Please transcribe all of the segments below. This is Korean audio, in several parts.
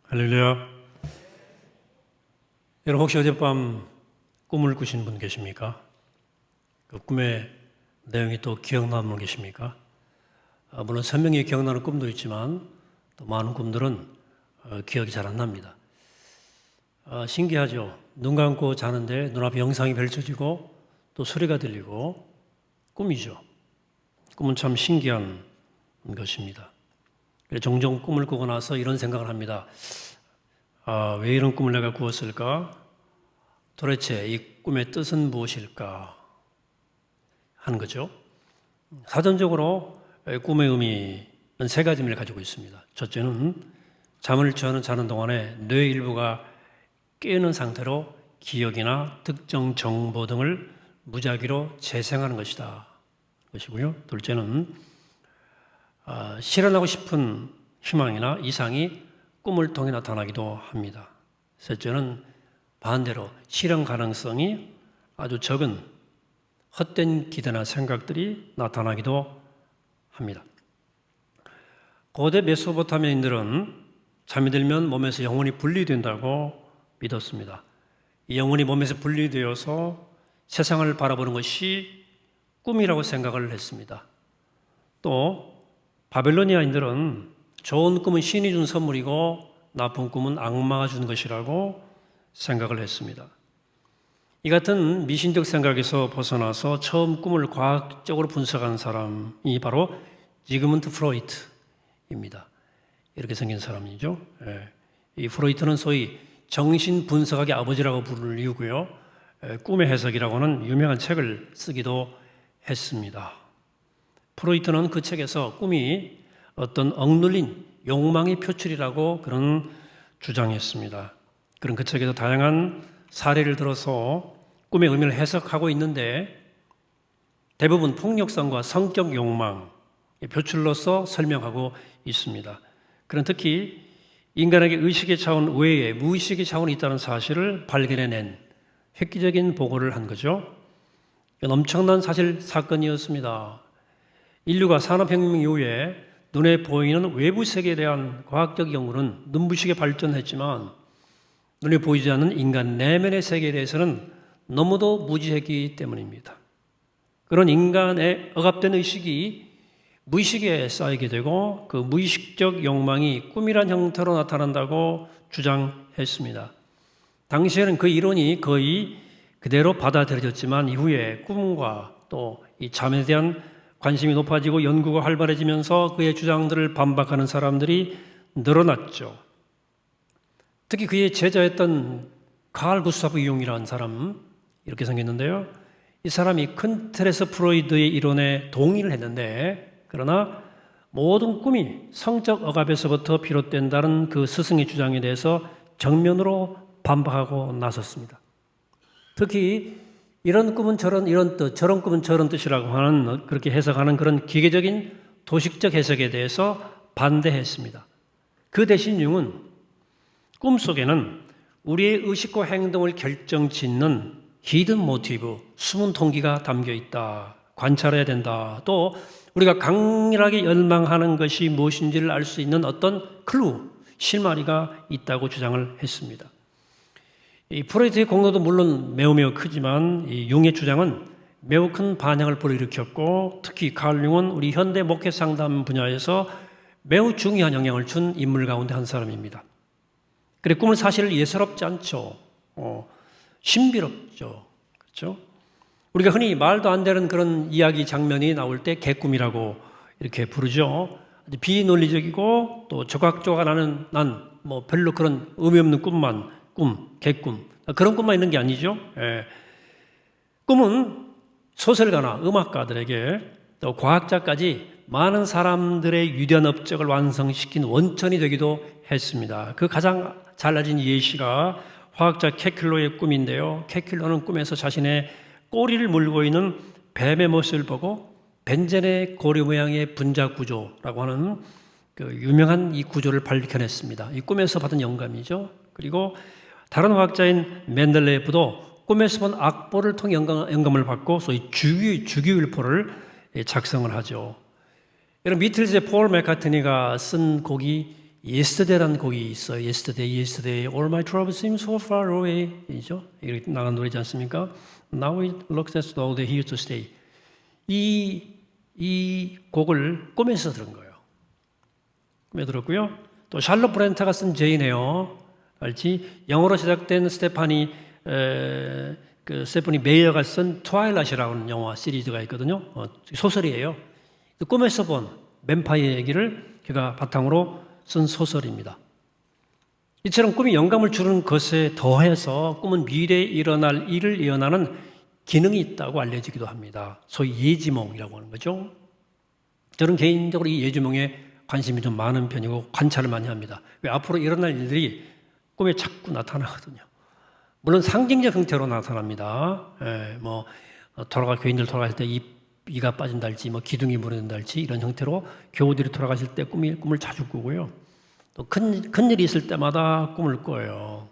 할렐루야. 여러분 혹시 어젯밤 꿈을 꾸신 분 계십니까? 그 꿈의 내용이 또 기억나는 분 계십니까? 물론 선명히 기억나는 꿈도 있지만 또 많은 꿈들은 기억이 잘 안 납니다. 신기하죠? 눈 감고 자는데 눈앞에 영상이 펼쳐지고 또 소리가 들리고 꿈이죠. 꿈은 참 신기한 것입니다. 종종 꿈을 꾸고 나서 이런 생각을 합니다. 왜 이런 꿈을 내가 꾸었을까? 도대체 이 꿈의 뜻은 무엇일까? 하는 거죠. 사전적으로 꿈의 의미는 세 가지 의미를 가지고 있습니다. 첫째는 잠을 자는 동안에 뇌 일부가 깨어있는 상태로 기억이나 특정 정보 등을 무작위로 재생하는 것이고요. 둘째는 실현하고 싶은 희망이나 이상이 꿈을 통해 나타나기도 합니다. 셋째는 반대로 실현 가능성이 아주 적은 헛된 기대나 생각들이 나타나기도 합니다. 고대 메소포타미아인들은 잠이 들면 몸에서 영혼이 분리된다고 믿었습니다. 이 영혼이 몸에서 분리되어서 세상을 바라보는 것이 꿈이라고 생각을 했습니다. 또 바벨로니아인들은 좋은 꿈은 신이 준 선물이고 나쁜 꿈은 악마가 준 것이라고 생각을 했습니다. 이 같은 미신적 생각에서 벗어나서 처음 꿈을 과학적으로 분석한 사람이 바로 지그문트 프로이트입니다. 이렇게 생긴 사람이죠. 이 프로이트는 소위 정신 분석학의 아버지라고 부를 이유고요. 꿈의 해석이라고 하는 유명한 책을 쓰기도 했습니다. 프로이트는 그 책에서 꿈이 어떤 억눌린 욕망의 표출이라고 그런 주장했습니다. 그런 그 책에서 다양한 사례를 들어서 꿈의 의미를 해석하고 있는데 대부분 폭력성과 성적 욕망의 표출로서 설명하고 있습니다. 그런 특히 인간에게 의식의 차원 외에 무의식의 차원이 있다는 사실을 발견해낸 획기적인 보고를 한 거죠. 이건 엄청난 사건이었습니다. 인류가 산업혁명 이후에 눈에 보이는 외부 세계에 대한 과학적 연구는 눈부시게 발전했지만 눈에 보이지 않는 인간 내면의 세계에 대해서는 너무도 무지했기 때문입니다. 그런 인간의 억압된 의식이 무의식에 쌓이게 되고 그 무의식적 욕망이 꿈이란 형태로 나타난다고 주장했습니다. 당시에는 그 이론이 거의 그대로 받아들여졌지만 이후에 꿈과 또 이 잠에 대한 관심이 높아지고 연구가 활발해지면서 그의 주장들을 반박하는 사람들이 늘어났죠. 특히 그의 제자였던 칼 구스타프 융이라는 사람, 이렇게 생겼는데요. 이 사람이 큰 틀에서 프로이드의 이론에 동의를 했는데 그러나 모든 꿈이 성적 억압에서부터 비롯된다는 그 스승의 주장에 대해서 정면으로 반박하고 나섰습니다. 특히 이런 꿈은 이런 뜻, 저런 꿈은 저런 뜻이라고 하는 그렇게 해석하는 그런 기계적인 도식적 해석에 대해서 반대했습니다. 그 대신 융은 꿈속에는 우리의 의식과 행동을 결정짓는 히든 모티브, 숨은 동기가 담겨 있다. 관찰해야 된다. 또 우리가 강렬하게 열망하는 것이 무엇인지를 알 수 있는 어떤 클루, 실마리가 있다고 주장을 했습니다. 이 프로이트의 공로도 물론 매우 크지만 이 융의 주장은 매우 큰 반향을 불러일으켰고 특히 칼 융은 우리 현대 목회 상담 분야에서 매우 중요한 영향을 준 인물 가운데 한 사람입니다. 그래 꿈은 사실 예사롭지 않죠. 신비롭죠. 그렇죠? 우리가 흔히 말도 안 되는 그런 이야기 장면이 나올 때 개꿈이라고 이렇게 부르죠. 비논리적이고 또 조각조각 나는 별로 그런 의미 없는 개꿈. 그런 꿈만 있는 게 아니죠. 꿈은 소설가나 음악가들에게 또 과학자까지 많은 사람들의 유대한 업적을 완성시킨 원천이 되기도 했습니다. 그 가장 잘 알려진 예시가 화학자 케킬러의 꿈인데요. 케킬러는 꿈에서 자신의 꼬리를 물고 있는 뱀의 모습을 보고 벤젠의 고리 모양의 분자 구조라고 하는 그 유명한 이 구조를 발견했습니다. 이 꿈에서 받은 영감이죠. 그리고 다른 화학자인 멘델레예프도 꿈에서 본 악보를 통해 영감을 받고 소위 주기율표를 작성을 하죠. 여러분 비틀즈의 폴 맥카트니가 쓴 곡이 Yesterday라는 곡이 있어요. Yesterday, all my troubles seem so far away. 이죠? 이렇게 나간 노래지 않습니까? Now it looks as though they're here to stay. 이 곡을 꿈에서 들은 거예요. 꿈에 들었고요. 또 샬롯 브렌트가 쓴 제이네요. 알지? 영어로 제작된 스테파니 메이어가 쓴 트와일라이트라고 하는 영화 시리즈가 있거든요. 소설이에요. 꿈에서 본 뱀파이어 얘기를 그가 바탕으로 쓴 소설입니다. 이처럼 꿈이 영감을 주는 것에 더해서 꿈은 미래에 일어날 일을 예언하는 기능이 있다고 알려지기도 합니다. 소위 예지몽이라고 하는 거죠. 저는 개인적으로 이 예지몽에 관심이 좀 많은 편이고 관찰을 많이 합니다. 왜 앞으로 일어날 일들이 꿈에 자꾸 나타나거든요. 물론 상징적 형태로 나타납니다. 교인들 돌아가실 때 이가 빠진달지, 기둥이 무너진달지 이런 형태로 교우들이 돌아가실 때 꿈을 자주 꾸고요. 또 큰 일이 있을 때마다 꿈을 꿔요.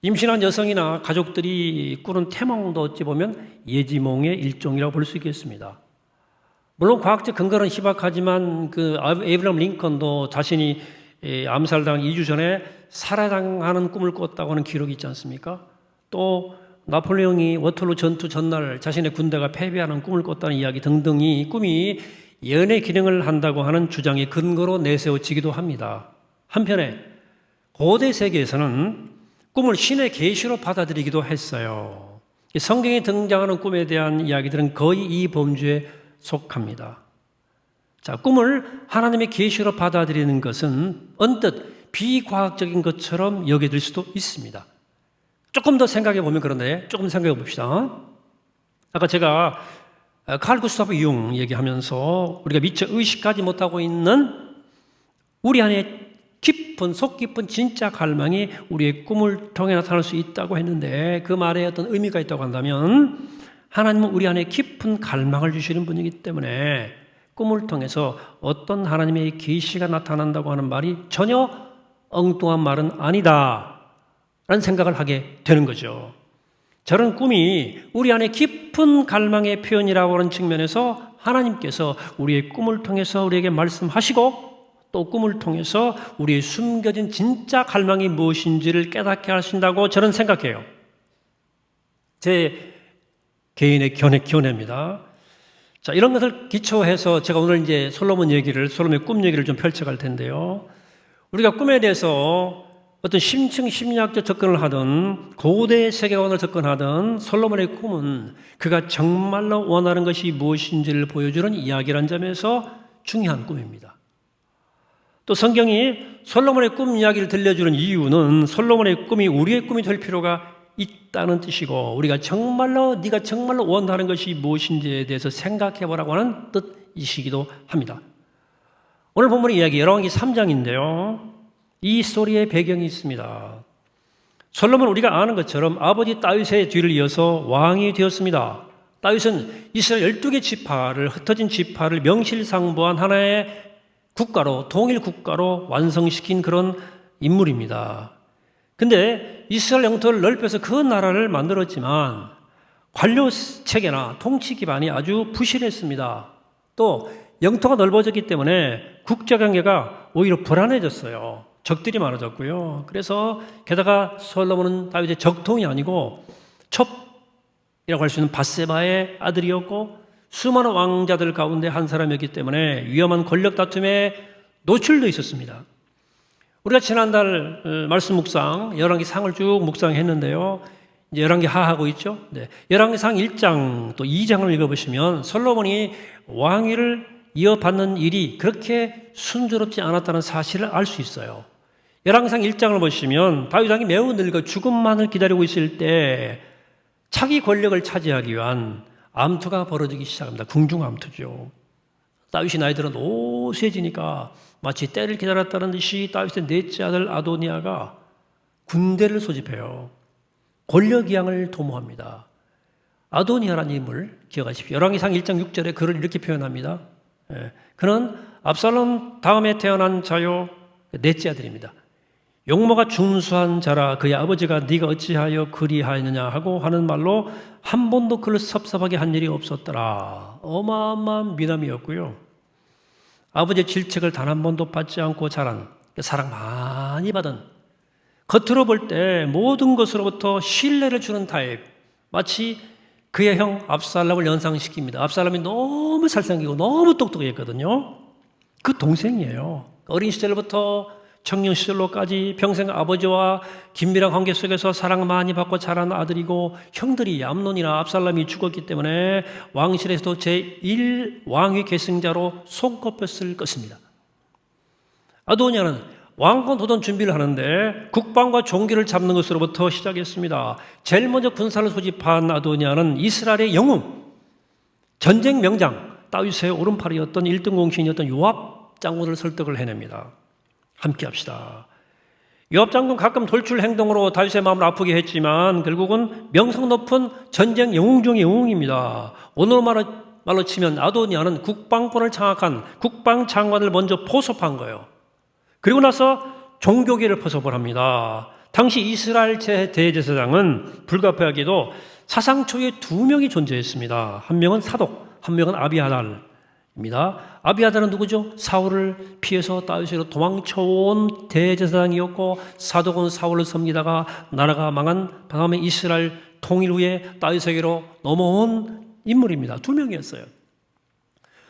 임신한 여성이나 가족들이 꾸는 태몽도 어찌 보면 예지몽의 일종이라고 볼 수 있겠습니다. 물론 과학적 근거는 희박하지만 에이브러함 링컨도 자신이 암살당 2주 전에 살해당하는 꿈을 꿨다고 하는 기록이 있지 않습니까? 또 나폴레옹이 워털루 전투 전날 자신의 군대가 패배하는 꿈을 꿨다는 이야기 등등이 꿈이 예언의 기능을 한다고 하는 주장의 근거로 내세워지기도 합니다. 한편에 고대 세계에서는 꿈을 신의 계시로 받아들이기도 했어요. 성경에 등장하는 꿈에 대한 이야기들은 거의 이 범주에 속합니다. 자, 꿈을 하나님의 계시로 받아들이는 것은 언뜻 비과학적인 것처럼 여겨질 수도 있습니다. 조금 더 생각해 보면 그런데 조금 생각해 봅시다. 아까 제가 칼 구스타프 융 얘기하면서 우리가 미처 의식하지 못하고 있는 우리 안에 속 깊은 진짜 갈망이 우리의 꿈을 통해 나타날 수 있다고 했는데 그 말에 어떤 의미가 있다고 한다면 하나님은 우리 안에 깊은 갈망을 주시는 분이기 때문에 꿈을 통해서 어떤 하나님의 계시가 나타난다고 하는 말이 전혀 엉뚱한 말은 아니다 라는 생각을 하게 되는 거죠. 저런 꿈이 우리 안에 깊은 갈망의 표현이라고 하는 측면에서 하나님께서 우리의 꿈을 통해서 우리에게 말씀하시고 또 꿈을 통해서 우리의 숨겨진 진짜 갈망이 무엇인지를 깨닫게 하신다고 저는 생각해요. 제 개인의 견해입니다. 자, 이런 것을 기초해서 제가 오늘 이제 솔로몬의 꿈 얘기를 좀 펼쳐갈 텐데요. 우리가 꿈에 대해서 어떤 심층 심리학적 접근을 하든 고대 세계관을 접근하든 솔로몬의 꿈은 그가 정말로 원하는 것이 무엇인지를 보여주는 이야기라는 점에서 중요한 꿈입니다. 또 성경이 솔로몬의 꿈 이야기를 들려주는 이유는 솔로몬의 꿈이 우리의 꿈이 될 필요가 있다는 뜻이고 우리가 네가 정말로 원하는 것이 무엇인지에 대해서 생각해보라고 하는 뜻이시기도 합니다. 오늘 본문의 이야기 열왕기 3장인데요. 이 스토리의 배경이 있습니다. 솔로몬은 우리가 아는 것처럼 아버지 다윗의 뒤를 이어서 왕이 되었습니다. 다윗은 이스라엘 12개 지파를 흩어진 지파를 명실상부한 하나의 국가로 통일 국가로 완성시킨 그런 인물입니다. 근데 이스라엘 영토를 넓혀서 그 나라를 만들었지만 관료 체계나 통치 기반이 아주 부실했습니다. 또 영토가 넓어졌기 때문에 국제관계가 오히려 불안해졌어요. 적들이 많아졌고요. 그래서 게다가 솔로몬은 다윗의 적통이 아니고 첩이라고 할 수 있는 밧세바의 아들이었고 수많은 왕자들 가운데 한 사람이었기 때문에 위험한 권력 다툼에 노출되어 있었습니다. 우리가 지난달 말씀 묵상, 열왕기 상을 쭉 묵상했는데요. 이제 열왕기 하하고 있죠. 네. 열왕기 상 1장 또 2장을 읽어보시면 솔로몬이 왕위를 이어받는 일이 그렇게 순조롭지 않았다는 사실을 알 수 있어요. 열왕기 상 1장을 보시면 다윗 왕이 매우 늙어 죽음만을 기다리고 있을 때 차기 권력을 차지하기 위한 암투가 벌어지기 시작합니다. 궁중암투죠. 다윗이 나이 들어 노쇠지니까 마치 때를 기다렸다는 듯이 다윗의 넷째 아들 아도니아가 군대를 소집해요. 권력이양을 도모합니다. 아도니아라는 인물 기억하십시오. 열왕기상 1장 6절에 그를 이렇게 표현합니다. 그는 압살롬 다음에 태어난 자요 넷째 아들입니다. 용모가 준수한 자라 그의 아버지가 네가 어찌하여 그리하였느냐 하고 하는 말로 한 번도 그를 섭섭하게 한 일이 없었더라. 어마어마한 미남이었고요. 아버지의 질책을 단 한 번도 받지 않고 자란 사랑 많이 받은, 겉으로 볼 때 모든 것으로부터 신뢰를 주는 타입, 마치 그의 형 압살롬을 연상시킵니다. 압살롬이 너무 잘생기고 너무 똑똑했거든요. 그 동생이에요. 어린 시절부터 청년 시절로까지 평생 아버지와 긴밀한 관계 속에서 사랑 많이 받고 자란 아들이고, 형들이 암논이나 압살롬이 죽었기 때문에 왕실에서도 제1왕위 계승자로 손꼽혔을 것입니다. 아도니아는 왕권 도전 준비를 하는데 국방과 종기를 잡는 것으로부터 시작했습니다. 제일 먼저 군사를 소집한 아도니아는 이스라엘의 영웅, 전쟁 명장 다윗의 오른팔이었던 1등 공신이었던 요압 장군을 설득을 해냅니다. 함께 합시다. 요압 장군 가끔 돌출 행동으로 다윗의 마음을 아프게 했지만 결국은 명성 높은 전쟁 영웅 중의 영웅입니다. 오늘 말로 치면 아도니아는 국방권을 장악한 국방장관을 먼저 포섭한 거예요. 그리고 나서 종교계를 포섭을 합니다. 당시 이스라엘 대제사장은 불가피하게도 사상 초유의 2명이 존재했습니다. 한 명은 사독, 한 명은 아비아달입니다. 아비아달은 누구죠? 사울을 피해서 다윗으로 도망쳐온 대제사장이었고, 사독은 사울을 섬기다가 나라가 망한 다음에 이스라엘 통일 후에 다윗에게로 넘어온 인물입니다. 2명이었어요.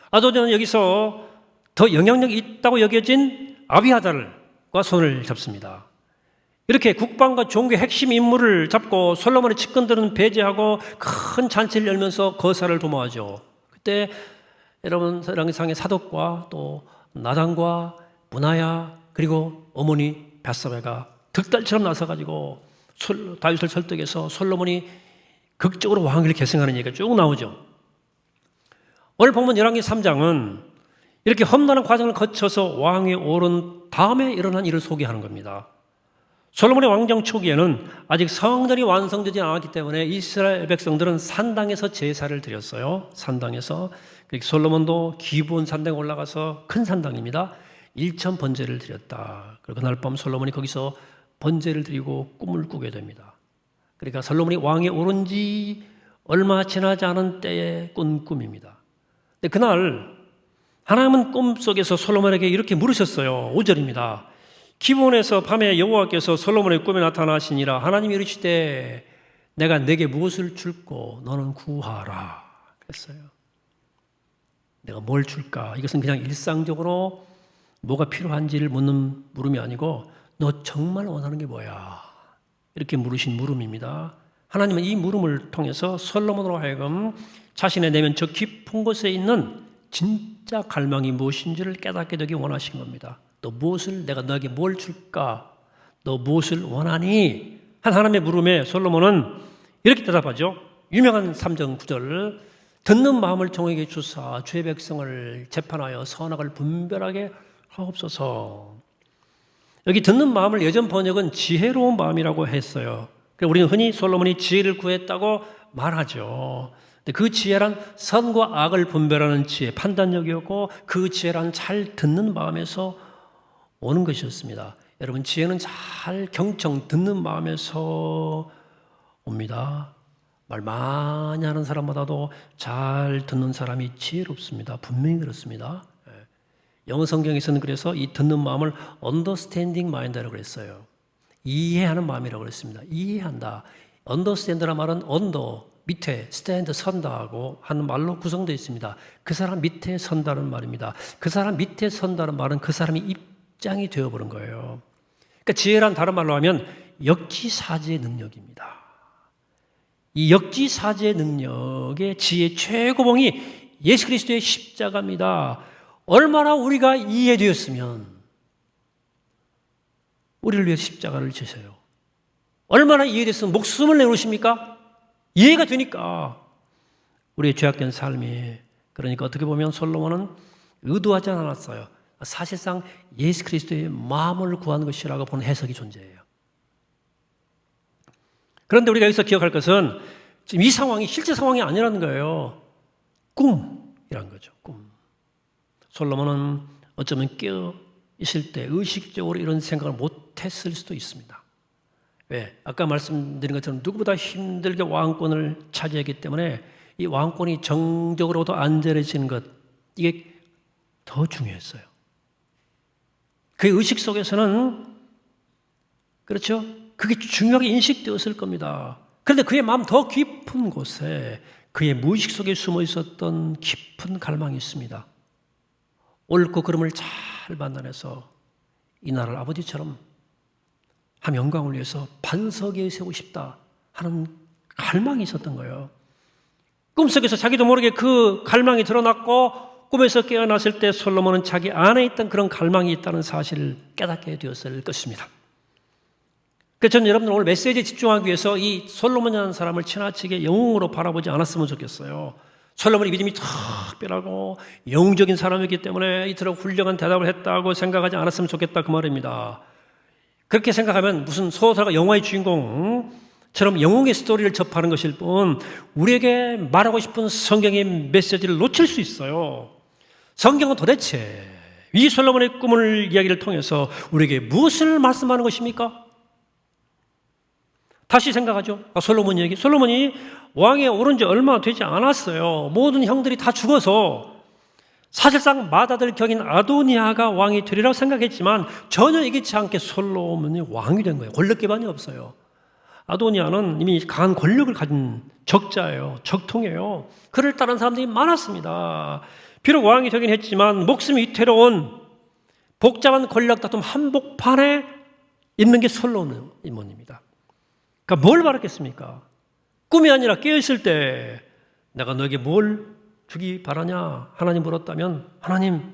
아도니아는 여기서 더 영향력이 있다고 여겨진 아비아달과 손을 잡습니다. 이렇게 국방과 종교 핵심 인물을 잡고 솔로몬의 측근들은 배제하고 큰 잔치를 열면서 거사를 도모하죠. 그때 여러분 세상의 사독과 또 나단과 문하야 그리고 어머니 밧사바가 득달처럼 나서가지고 다윗을 설득해서 솔로몬이 극적으로 왕위를 계승하는 얘기가 쭉 나오죠. 오늘 본문 열왕기 3장은 이렇게 험난한 과정을 거쳐서 왕위에 오른 다음에 일어난 일을 소개하는 겁니다. 솔로몬의 왕정 초기에는 아직 성전이 완성되지 않았기 때문에 이스라엘 백성들은 산당에서 제사를 드렸어요. 산당에서. 솔로몬도 기브온 산당에 올라가서, 큰 산당입니다, 1천 번제를 드렸다. 그리고 그날 밤 솔로몬이 거기서 번제를 드리고 꿈을 꾸게 됩니다. 그러니까 솔로몬이 왕위에 오른 지 얼마 지나지 않은 때에 꾼 꿈입니다. 근데 그날 하나님은 꿈속에서 솔로몬에게 이렇게 물으셨어요. 5절입니다. 기브온에서 밤에 여호와께서 솔로몬의 꿈에 나타나시니라. 하나님이 이르시되 내가 내게 무엇을 줄고 너는 구하라 그랬어요. 내가 뭘 줄까? 이것은 그냥 일상적으로 뭐가 필요한지를 묻는 물음이 아니고 너 정말 원하는 게 뭐야? 이렇게 물으신 물음입니다. 하나님은 이 물음을 통해서 솔로몬으로 하여금 자신의 내면 저 깊은 곳에 있는 진짜 갈망이 무엇인지를 깨닫게 되기 원하신 겁니다. 너 무엇을, 내가 너에게 뭘 줄까? 너 무엇을 원하니? 한 하나님의 물음에 솔로몬은 이렇게 대답하죠. 유명한 3장 9절. 듣는 마음을 종에게 주사 주의 백성을 재판하여 선악을 분별하게 하옵소서. 여기 듣는 마음을 예전 번역은 지혜로운 마음이라고 했어요. 우리는 흔히 솔로몬이 지혜를 구했다고 말하죠. 그 지혜란 선과 악을 분별하는 지혜, 판단력이었고, 그 지혜란 잘 듣는 마음에서 오는 것이었습니다. 여러분, 지혜는 잘 경청 듣는 마음에서 옵니다. 말 많이 하는 사람보다도 잘 듣는 사람이 지혜롭습니다. 분명히 그렇습니다. 영어 성경에서는 그래서 이 듣는 마음을 understanding mind라고 그랬어요. 이해하는 마음이라고 그랬습니다. 이해한다. understand라는 말은 under, 밑에, stand, 선다고 하는 말로 구성되어 있습니다. 그 사람 밑에 선다는 말입니다. 그 사람 밑에 선다는 말은 그 사람이 입장이 되어버린 거예요. 그러니까 지혜란 다른 말로 하면 역지사지의 능력입니다. 이 역지사지의 능력의 지혜의 최고봉이 예수 그리스도의 십자가입니다. 얼마나 우리가 이해되었으면 우리를 위해 십자가를 지세요. 얼마나 이해됐으면 목숨을 내놓으십니까? 이해가 되니까 우리의 죄악된 삶이, 그러니까 어떻게 보면 솔로몬은 의도하지 않았어요. 사실상 예수 그리스도의 마음을 구한 것이라고 보는 해석이 존재해요. 그런데 우리가 여기서 기억할 것은 지금 이 상황이 실제 상황이 아니라는 거예요. 꿈이란 거죠. 꿈. 솔로몬은 어쩌면 깨어 있을 때 의식적으로 이런 생각을 못했을 수도 있습니다. 왜? 아까 말씀드린 것처럼 누구보다 힘들게 왕권을 차지했기 때문에 이 왕권이 정적으로도 안전해지는 것, 이게 더 중요했어요. 그의 의식 속에서는 그렇죠? 그게 중요하게 인식되었을 겁니다. 그런데 그의 마음 더 깊은 곳에 그의 무의식 속에 숨어 있었던 깊은 갈망이 있습니다. 옳고 그름을 잘 판단해서 이 나라를 아버지처럼 한 영광을 위해서 반석 위에 세우고 싶다 하는 갈망이 있었던 거예요. 꿈속에서 자기도 모르게 그 갈망이 드러났고 꿈에서 깨어났을 때 솔로몬은 자기 안에 있던 그런 갈망이 있다는 사실을 깨닫게 되었을 것입니다. 그래서 저는 여러분들 오늘 메시지에 집중하기 위해서 이 솔로몬이라는 사람을 지나치게 영웅으로 바라보지 않았으면 좋겠어요. 솔로몬이 믿음이 특별하고 영웅적인 사람이기 때문에 이토록 훌륭한 대답을 했다고 생각하지 않았으면 좋겠다 그 말입니다. 그렇게 생각하면 무슨 소설가 영화의 주인공처럼 영웅의 스토리를 접하는 것일 뿐 우리에게 말하고 싶은 성경의 메시지를 놓칠 수 있어요. 성경은 도대체 이 솔로몬의 꿈을 이야기를 통해서 우리에게 무엇을 말씀하는 것입니까? 다시 생각하죠. 솔로몬 얘기. 솔로몬이 왕에 오른 지 얼마 되지 않았어요. 모든 형들이 다 죽어서 사실상 맏아들 격인 아도니아가 왕이 되리라고 생각했지만 전혀 이기지 않게 솔로몬이 왕이 된 거예요. 권력 기반이 없어요. 아도니아는 이미 강한 권력을 가진 적자예요. 적통이에요. 그를 따르는 사람들이 많았습니다. 비록 왕이 되긴 했지만 목숨이 위태로운 복잡한 권력 다툼 한복판에 있는 게 솔로몬입니다. 그러니까 뭘 바랐겠습니까? 꿈이 아니라 깨어있을 때 내가 너에게 뭘 주기 바라냐? 하나님 물었다면 하나님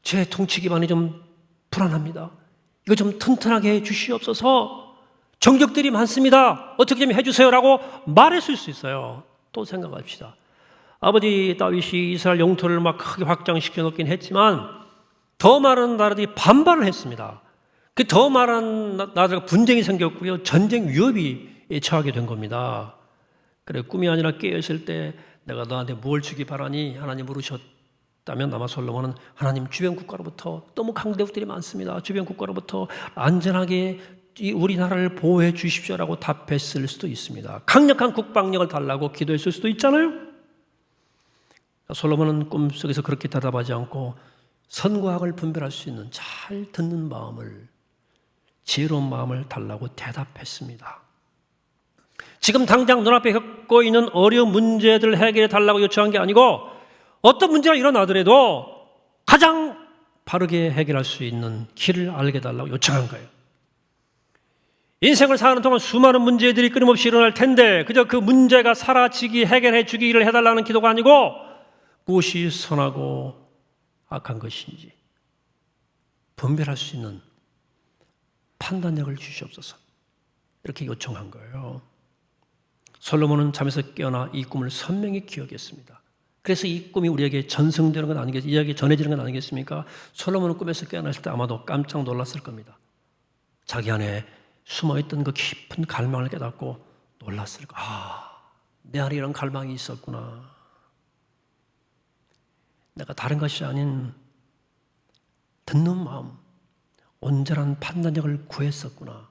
제 통치 기반이 좀 불안합니다. 이거 좀 튼튼하게 해 주시옵소서. 정적들이 많습니다. 어떻게 좀 해주세요라고 말했을 수 있어요. 또 생각합시다. 아버지 다윗이 이스라엘 영토를 막 크게 확장시켜 놓긴 했지만 더 많은 나라들이 반발을 했습니다. 그 더 많은 나라가 분쟁이 생겼고요. 전쟁 위협이 처하게 된 겁니다. 그래 꿈이 아니라 깨어있을 때 내가 너한테 뭘 주기 바라니? 하나님 물으셨다면 아마 솔로몬은 하나님 주변 국가로부터 너무 강대국들이 많습니다. 주변 국가로부터 안전하게 우리나라를 보호해 주십시오라고 답했을 수도 있습니다. 강력한 국방력을 달라고 기도했을 수도 있잖아요. 솔로몬은 꿈속에서 그렇게 대답하지 않고 선과 악을 분별할 수 있는 잘 듣는 마음을 지혜로운 마음을 달라고 대답했습니다. 지금 당장 눈앞에 겪고 있는 어려운 문제들을 해결해 달라고 요청한 게 아니고 어떤 문제가 일어나더라도 가장 바르게 해결할 수 있는 길을 알게 해달라고 요청한 거예요. 인생을 사는 동안 수많은 문제들이 끊임없이 일어날 텐데 그저 그 문제가 사라지기 해결해 주기를 해달라는 기도가 아니고 무엇이 선하고 악한 것인지 분별할 수 있는 판단력을 주시옵소서 이렇게 요청한 거예요. 솔로몬은 잠에서 깨어나 이 꿈을 선명히 기억했습니다. 그래서 이 꿈이 우리에게 전승되는 건 아니겠습니까? 이야기 전해지는 건 아니겠습니까? 솔로몬은 꿈에서 깨어났을 때 아마도 깜짝 놀랐을 겁니다. 자기 안에 숨어있던 그 깊은 갈망을 깨닫고 놀랐을 거예요. 내 안에 이런 갈망이 있었구나. 내가 다른 것이 아닌 듣는 마음, 온전한 판단력을 구했었구나.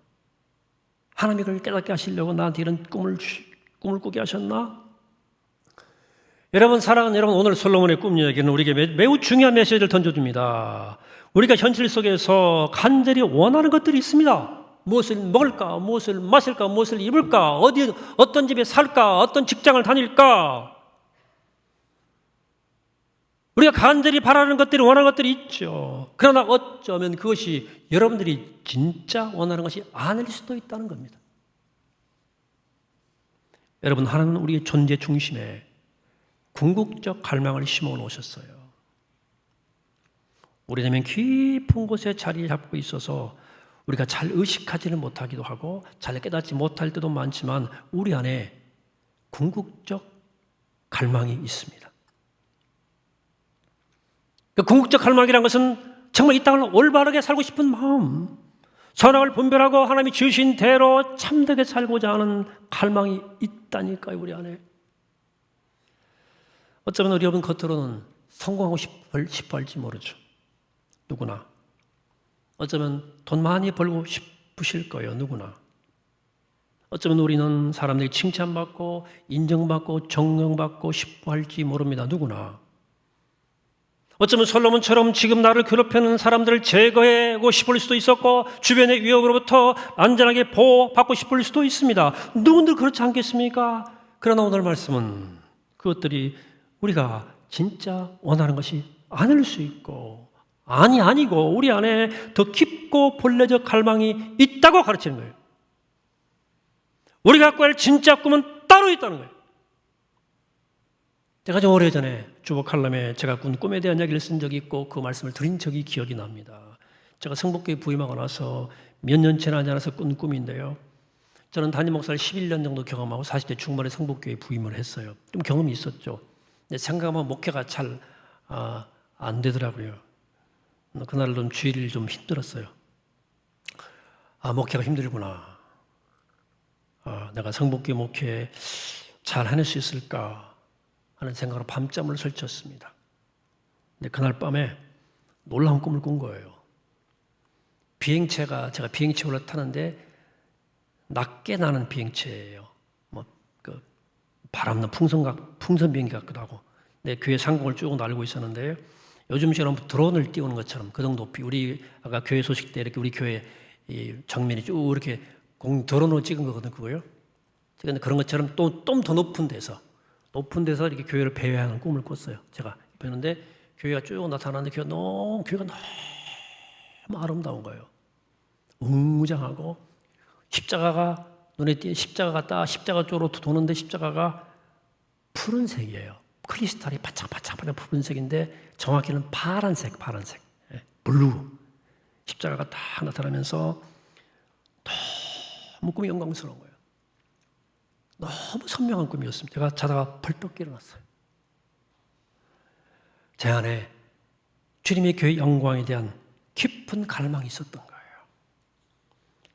하나님이 그걸 깨닫게 하시려고 나한테 이런 꿈을 꾸게 하셨나? 여러분 사랑하는 여러분, 오늘 솔로몬의 꿈 이야기는 우리에게 매우 중요한 메시지를 던져줍니다. 우리가 현실 속에서 간절히 원하는 것들이 있습니다. 무엇을 먹을까? 무엇을 마실까? 무엇을 입을까? 어떤 집에 살까? 어떤 직장을 다닐까? 우리가 간절히 바라는 것들이 원하는 것들이 있죠. 그러나 어쩌면 그것이 여러분들이 진짜 원하는 것이 아닐 수도 있다는 겁니다. 여러분, 하나님은 우리의 존재 중심에 궁극적 갈망을 심어 놓으셨어요. 우리라면 깊은 곳에 자리 잡고 있어서 우리가 잘 의식하지는 못하기도 하고 잘 깨닫지 못할 때도 많지만 우리 안에 궁극적 갈망이 있습니다. 그 궁극적 갈망이라는 것은 정말 이 땅을 올바르게 살고 싶은 마음, 선악을 분별하고 하나님이 주신 대로 참되게 살고자 하는 갈망이 있다니까요, 우리 안에. 어쩌면 우리 여러분 겉으로는 성공하고 싶어 할지 모르죠. 누구나. 어쩌면 돈 많이 벌고 싶으실 거예요, 누구나. 어쩌면 우리는 사람들이 칭찬받고 인정받고 존경받고 싶어 할지 모릅니다, 누구나. 어쩌면 솔로몬처럼 지금 나를 괴롭히는 사람들을 제거하고 싶을 수도 있었고 주변의 위협으로부터 안전하게 보호받고 싶을 수도 있습니다. 누군들 그렇지 않겠습니까? 그러나 오늘 말씀은 그것들이 우리가 진짜 원하는 것이 아닐 수 있고 아니고 우리 안에 더 깊고 본래적 갈망이 있다고 가르치는 거예요. 우리가 갖고 할 진짜 꿈은 따로 있다는 거예요. 제가 좀 오래전에 주보 칼럼에 제가 꾼 꿈에 대한 이야기를 쓴 적이 있고 그 말씀을 드린 적이 기억이 납니다. 제가 성복교에 부임하고 나서 몇 년 지나지 않아서 꾼 꿈인데요. 저는 담임 목사를 11년 정도 경험하고 40대 중반에 성복교에 부임을 했어요. 좀 경험이 있었죠. 근데 생각하면 목회가 잘 안 되더라고요. 그날 좀 주일이 좀 힘들었어요. 목회가 힘들구나. 내가 성복교 목회 잘 해낼 수 있을까 하는 생각으로 밤잠을 설쳤습니다. 근데 그날 밤에 놀라운 꿈을 꾼 거예요. 제가 비행체 올라타는데 낮게 나는 비행체예요. 바람난 풍선 비행기 같기도 하고. 내 교회 상공을 쭉 날고 있었는데 요즘처럼 드론을 띄우는 것처럼 그 정도 높이 우리 아까 교회 소식 때 이렇게 우리 교회 이 정면이 쭉 이렇게 드론으로 찍은 거거든 그거요. 근데 그런 것처럼 또 좀 더 높은 데서 이렇게 교회를 배회하는 꿈을 꿨어요. 제가 봤는데 교회가 쭉 나타나는데 교회가 너무 아름다운 거예요. 웅장하고 십자가가 눈에 띄는 십자가 쪽으로 도는데 십자가가 푸른색이에요. 크리스탈이 반짝반짝한 푸른색인데 정확히는 파란색, 블루. 십자가가 딱 나타나면서 너무 꿈이 영광스러운 거예요. 너무 선명한 꿈이었습니다. 제가 자다가 벌떡 일어났어요. 제 안에 주님의 교회 영광에 대한 깊은 갈망이 있었던 거예요.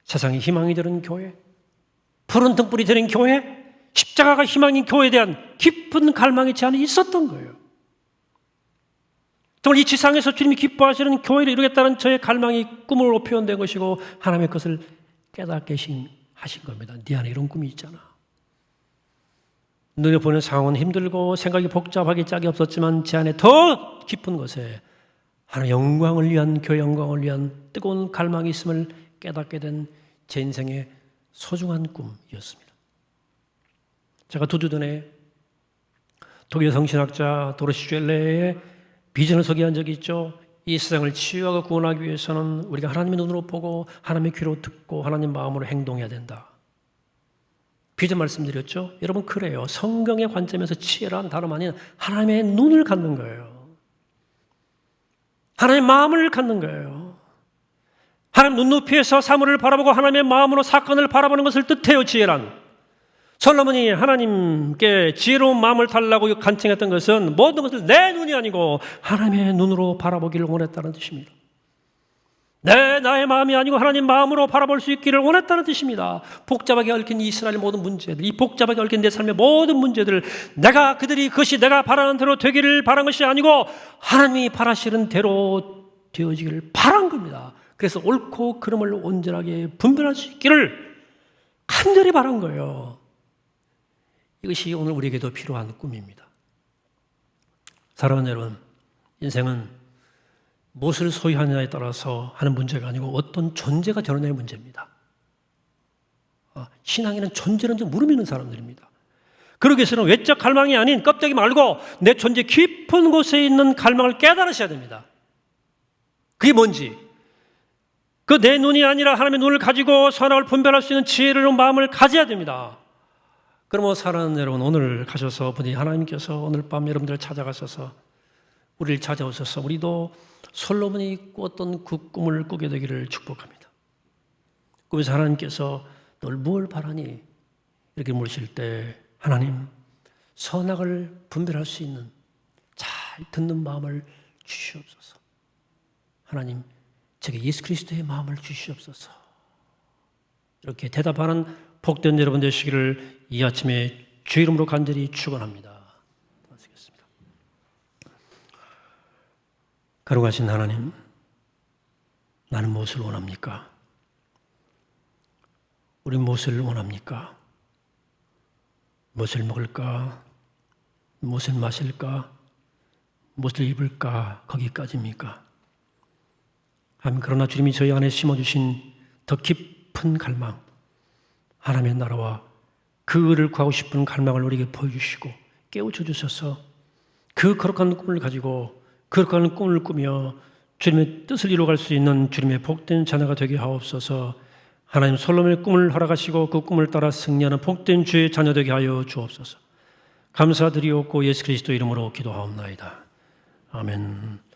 세상에 희망이 되는 교회, 푸른 등불이 되는 교회, 십자가가 희망인 교회에 대한 깊은 갈망이 제 안에 있었던 거예요. 정말 이 지상에서 주님이 기뻐하시는 교회를 이루겠다는 저의 갈망이 꿈으로 표현된 것이고 하나님의 것을 깨닫게 하신 겁니다. 네 안에 이런 꿈이 있잖아. 눈에 보는 상황은 힘들고 생각이 복잡하게 짝이 없었지만 제 안에 더 깊은 곳에 하나님의 영광을 위한 교회 영광을 위한 뜨거운 갈망이 있음을 깨닫게 된 제 인생의 소중한 꿈이었습니다. 제가 2주 전에 독일 성신학자 도로시 쐴레의 비전을 소개한 적이 있죠. 이 세상을 치유하고 구원하기 위해서는 우리가 하나님의 눈으로 보고 하나님의 귀로 듣고 하나님 마음으로 행동해야 된다. 비전 말씀드렸죠. 여러분 그래요. 성경의 관점에서 치유란 다름 아닌 하나님의 눈을 갖는 거예요. 하나님의 마음을 갖는 거예요. 하나님 눈높이에서 사물을 바라보고 하나님의 마음으로 사건을 바라보는 것을 뜻해요. 지혜란. 솔로몬이 하나님께 지혜로운 마음을 달라고 간청했던 것은 모든 것을 내 눈이 아니고 하나님의 눈으로 바라보기를 원했다는 뜻입니다. 나의 마음이 아니고 하나님 마음으로 바라볼 수 있기를 원했다는 뜻입니다. 복잡하게 얽힌 이스라엘 모든 문제들, 이 복잡하게 얽힌 내 삶의 모든 문제들을 그것이 내가 바라는 대로 되기를 바란 것이 아니고 하나님이 바라시는 대로 되어지기를 바란 겁니다. 그래서 옳고 그름을 온전하게 분별할 수 있기를 간절히 바란 거예요. 이것이 오늘 우리에게도 필요한 꿈입니다. 사랑하는 여러분, 인생은 무엇을 소유하느냐에 따라서 하는 문제가 아니고 어떤 존재가 되느냐의 문제입니다. 신앙에는 존재는 좀 무릎 있는 사람들입니다. 그러기 위해서는 외적 갈망이 아닌 껍데기 말고 내 존재 깊은 곳에 있는 갈망을 깨달으셔야 됩니다. 그게 뭔지. 그 내 눈이 아니라 하나님의 눈을 가지고 선악을 분별할 수 있는 지혜로운 마음을 가져야 됩니다. 그러면 사랑하는 여러분, 오늘 가셔서 부디 하나님께서 오늘 밤 여러분들을 찾아가셔서 우리를 찾아오셔서 우리도 솔로몬이 꾸었던 그 꿈을 꾸게 되기를 축복합니다. 꿈에서 하나님께서 널 뭘 바라니? 이렇게 물으실 때 하나님, 선악을 분별할 수 있는 잘 듣는 마음을 주시옵소서. 하나님, 제게 예수 그리스도의 마음을 주시옵소서. 이렇게 대답하는 복된 여러분 되시기를 이 아침에 주의 이름으로 간절히 축원합니다. 고맙습니다. 거룩하신 하나님, 나는 무엇을 원합니까? 우리 무엇을 원합니까? 무엇을 먹을까? 무엇을 마실까? 무엇을 입을까 거기까지입니까? 그러나 주님이 저희 안에 심어주신 더 깊은 갈망, 하나님의 나라와 그 의를 구하고 싶은 갈망을 우리에게 보여주시고 깨우쳐 주셔서 그 거룩한 꿈을 가지고 거룩한 꿈을 꾸며 주님의 뜻을 이루어갈 수 있는 주님의 복된 자녀가 되게 하옵소서. 하나님 솔로몬의 꿈을 허락하시고 그 꿈을 따라 승리하는 복된 주의 자녀 되게 하여 주옵소서. 감사드리옵고 예수 그리스도 이름으로 기도하옵나이다. 아멘.